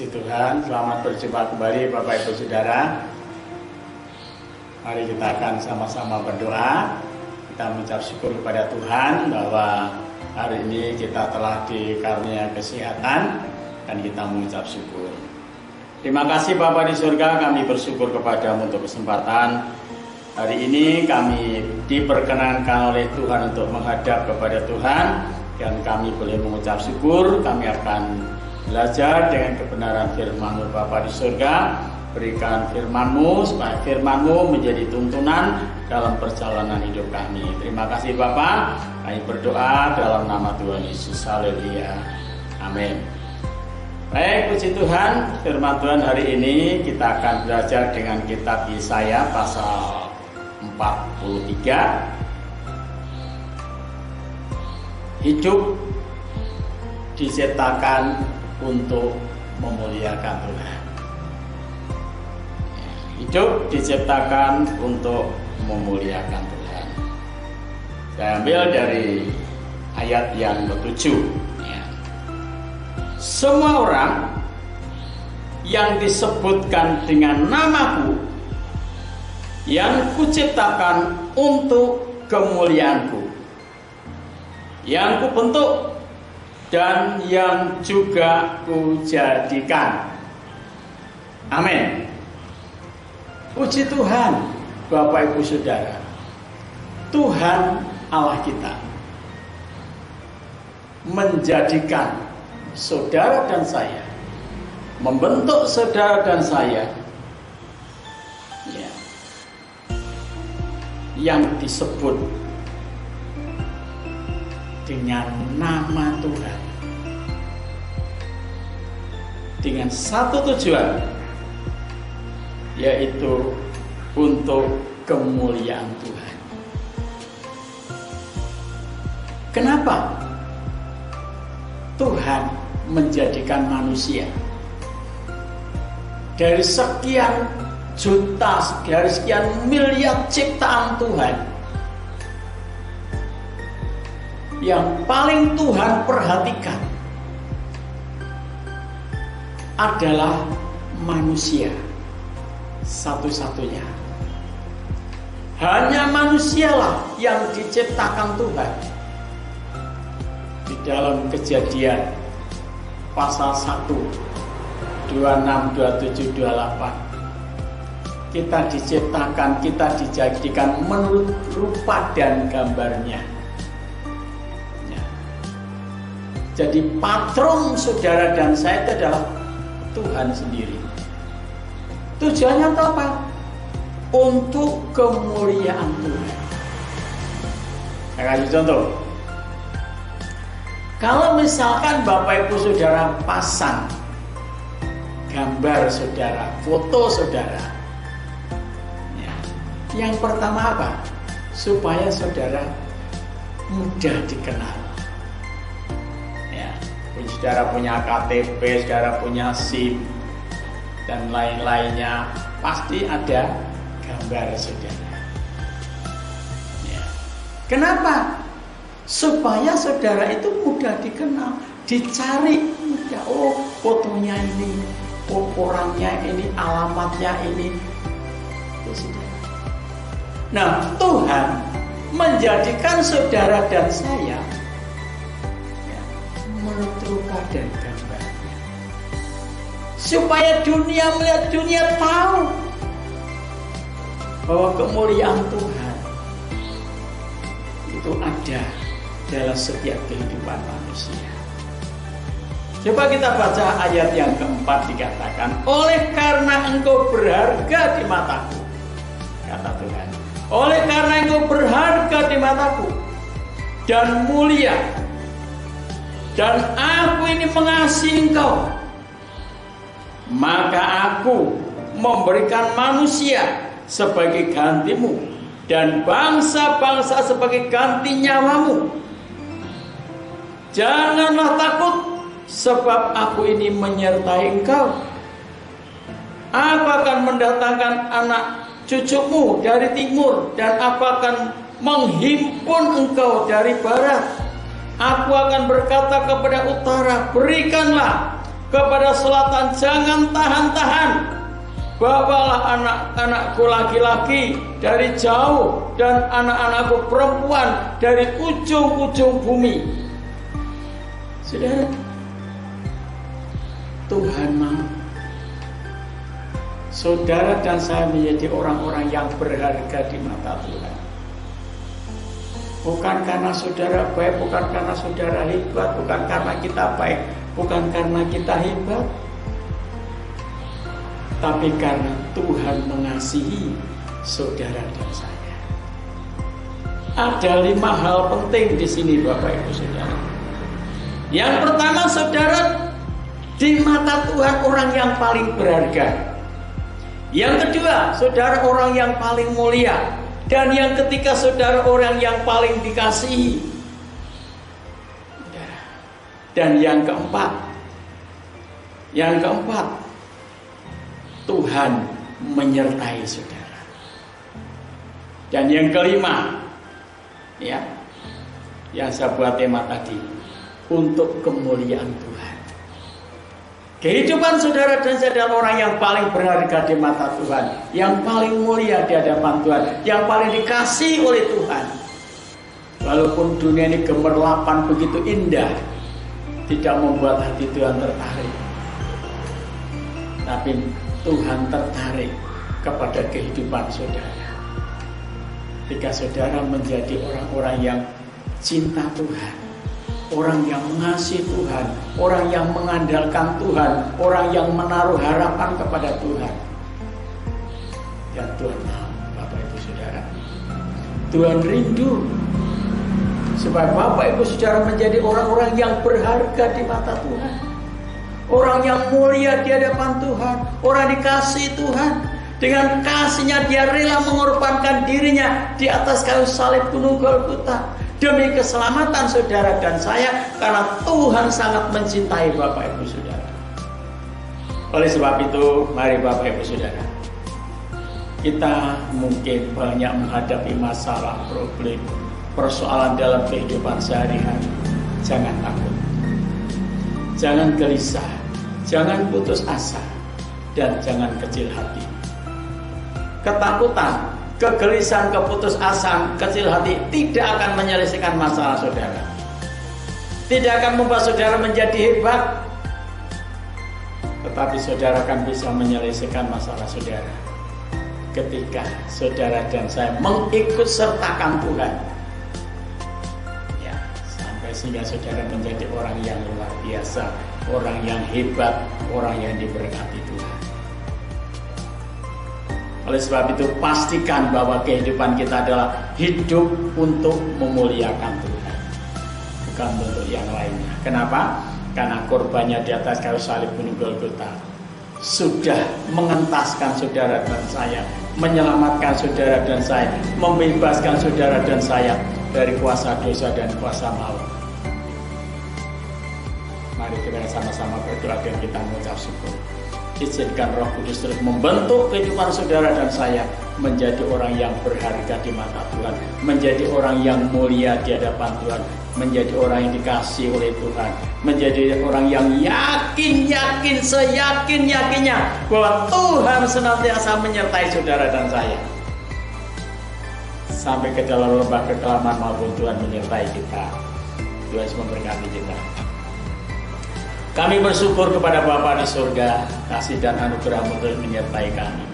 Puji Tuhan, selamat berjumpa kembali Bapak Ibu Saudara. Mari kita akan sama-sama berdoa. Kita mengucap syukur kepada Tuhan bahwa hari ini kita telah dikaruniai kesehatan dan kita mengucap syukur. Terima kasih Bapa di surga, kami bersyukur kepadamu untuk kesempatan hari ini. Kami diperkenankan oleh Tuhan untuk menghadap kepada Tuhan dan kami boleh mengucap syukur. Kami akan belajar dengan kebenaran firman-Mu Bapa di surga. Berikan firman-Mu supaya firman-Mu menjadi tuntunan dalam perjalanan hidup kami. Terima kasih Bapa. Kami berdoa dalam nama Tuhan Yesus. Haleluya. Amin. Baik, puji Tuhan, firman Tuhan hari ini kita akan belajar dengan kitab Yesaya pasal 43. Hidup diciptakan untuk memuliakan Tuhan. Hidup diciptakan untuk memuliakan Tuhan. Saya ambil dari ayat yang ke-7. Semua orang yang disebutkan dengan namaku, yang kuciptakan untuk kemuliaanku, yang kubentuk dan yang juga kujadikan. Amin. Puji Tuhan, Bapak Ibu Saudara. Tuhan Allah kita menjadikan saudara dan saya, membentuk saudara dan saya, yang disebut dengan nama Tuhan, dengan satu tujuan, yaitu untuk kemuliaan Tuhan. Kenapa Tuhan menjadikan manusia dari sekian juta, dari sekian miliar ciptaan Tuhan, yang paling Tuhan perhatikan adalah manusia satu-satunya. Hanya manusialah yang diciptakan Tuhan. Di dalam Kejadian pasal 1, 26, 27, 28, kita diciptakan, kita dijadikan menurut rupa dan gambarnya. Jadi patron saudara dan saya itu adalah Tuhan sendiri. Tujuannya untuk apa? Untuk kemuliaan Tuhan. Saya kasih contoh. Kalau misalkan Bapak Ibu Saudara pasang gambar saudara, foto saudara, yang pertama apa? Supaya saudara mudah dikenal. Saudara punya KTP, saudara punya SIM, dan lain-lainnya, pasti ada gambar saudara. Kenapa? Supaya saudara itu mudah dikenal, dicari mudah. Oh, fotonya ini, oh, orangnya ini, alamatnya ini. Itu saudara. Nah, Tuhan menjadikan saudara dan saya menurut rupa dan gambarnya, supaya dunia melihat, dunia tahu bahwa kemuliaan Tuhan itu ada dalam setiap kehidupan manusia. Coba kita baca ayat yang keempat, dikatakan, oleh karena engkau berharga di mataku, kata Tuhan, oleh karena engkau berharga di mataku dan mulia, dan aku ini mengasihi engkau, maka aku memberikan manusia sebagai gantimu dan bangsa-bangsa sebagai ganti nyawamu. Janganlah takut, sebab aku ini menyertai engkau. Aku akan mendatangkan anak cucumu dari timur, dan aku akan menghimpun engkau dari barat. Aku akan berkata kepada utara, berikanlah, kepada selatan jangan tahan-tahan. Bawalah anak-anakku laki-laki dari jauh dan anak-anakku perempuan dari ujung-ujung bumi. Saudara, Tuhan mau saudara dan saya menjadi orang-orang yang berharga di mata Tuhan. Bukan karena saudara baik, bukan karena saudara hebat, bukan karena kita baik, bukan karena kita hebat, tapi karena Tuhan mengasihi saudara dan saya. Ada 5 hal penting di sini Bapak Ibu Saudara. Yang pertama, saudara di mata Tuhan orang yang paling berharga. Yang kedua, saudara orang yang paling mulia. Dan yang ketiga, saudara orang yang paling dikasihi. Dan yang keempat, Tuhan menyertai saudara. Dan yang kelima, ya, yang saya buat tema tadi, untuk kemuliaan Tuhan. Kehidupan saudara dan saya adalah orang yang paling berharga di mata Tuhan, yang paling mulia di hadapan Tuhan, yang paling dikasihi oleh Tuhan. Walaupun dunia ini gemerlapan begitu indah, tidak membuat hati Tuhan tertarik, tapi Tuhan tertarik kepada kehidupan saudara. Ketika saudara menjadi orang-orang yang cinta Tuhan, orang yang mengasihi Tuhan, orang yang mengandalkan Tuhan, orang yang menaruh harapan kepada Tuhan. Dan Tuhan mau, Bapak Ibu Saudara, Tuhan rindu supaya Bapak Ibu Saudara menjadi orang-orang yang berharga di mata Tuhan, orang yang mulia di hadapan Tuhan, orang dikasihi Tuhan. Dengan kasihnya dia rela mengorbankan dirinya di atas kayu salib gunung Golgota demi keselamatan saudara dan saya, karena Tuhan sangat mencintai Bapak Ibu Saudara. Oleh sebab itu, mari Bapak Ibu Saudara, kita mungkin banyak menghadapi masalah, problem, persoalan dalam kehidupan sehari-hari. Jangan takut, jangan gelisah, jangan putus asa, dan jangan kecil hati. Ketakutan, kegelisahan, keputusasaan, kecil hati tidak akan menyelesaikan masalah saudara. Tidak akan membuat saudara menjadi hebat. Tetapi saudara akan bisa menyelesaikan masalah saudara ketika saudara dan saya mengikut sertakan Tuhan. Ya, sampai sehingga saudara menjadi orang yang luar biasa, orang yang hebat, orang yang diberkati Tuhan. Oleh sebab itu, pastikan bahwa kehidupan kita adalah hidup untuk memuliakan Tuhan, bukan untuk yang lainnya. Kenapa? Karena korbannya di atas kayu salib gunung Golgota sudah mengentaskan saudara dan saya, menyelamatkan saudara dan saya, membebaskan saudara dan saya dari kuasa dosa dan kuasa maut. Mari kita sama-sama berdoa dan kita mengucap syukur. Izinkan Roh Kudus terus membentuk kehidupan saudara dan saya menjadi orang yang berharga di mata Tuhan, menjadi orang yang mulia di hadapan Tuhan, menjadi orang yang dikasihi oleh Tuhan, menjadi orang yang yakin, seyakin-yakinnya bahwa Tuhan senantiasa menyertai saudara dan saya sampai ke dalam lembah kekelaman maupun Tuhan menyertai kita. Tuhan memberkati kita. Kami bersyukur kepada Bapa di surga, kasih dan anugerah-Mu terus menyertai kami.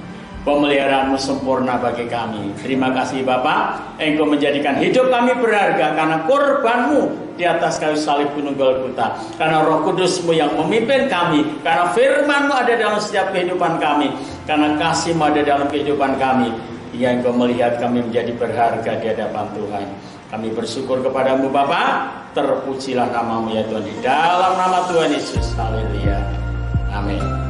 Pemeliharaanmu sempurna bagi kami. Terima kasih Bapa, Engkau menjadikan hidup kami berharga karena korban-Mu di atas kayu salib gunung Golgota. Karena Roh Kudus-Mu yang memimpin kami, karena firman-Mu ada dalam setiap kehidupan kami, karena kasih-Mu ada dalam kehidupan kami, hingga Engkau melihat kami menjadi berharga di hadapan Tuhan. Kami bersyukur kepadamu Bapa, terpujilah namamu ya Tuhan, di dalam nama Tuhan Yesus. Haleluya. Amin.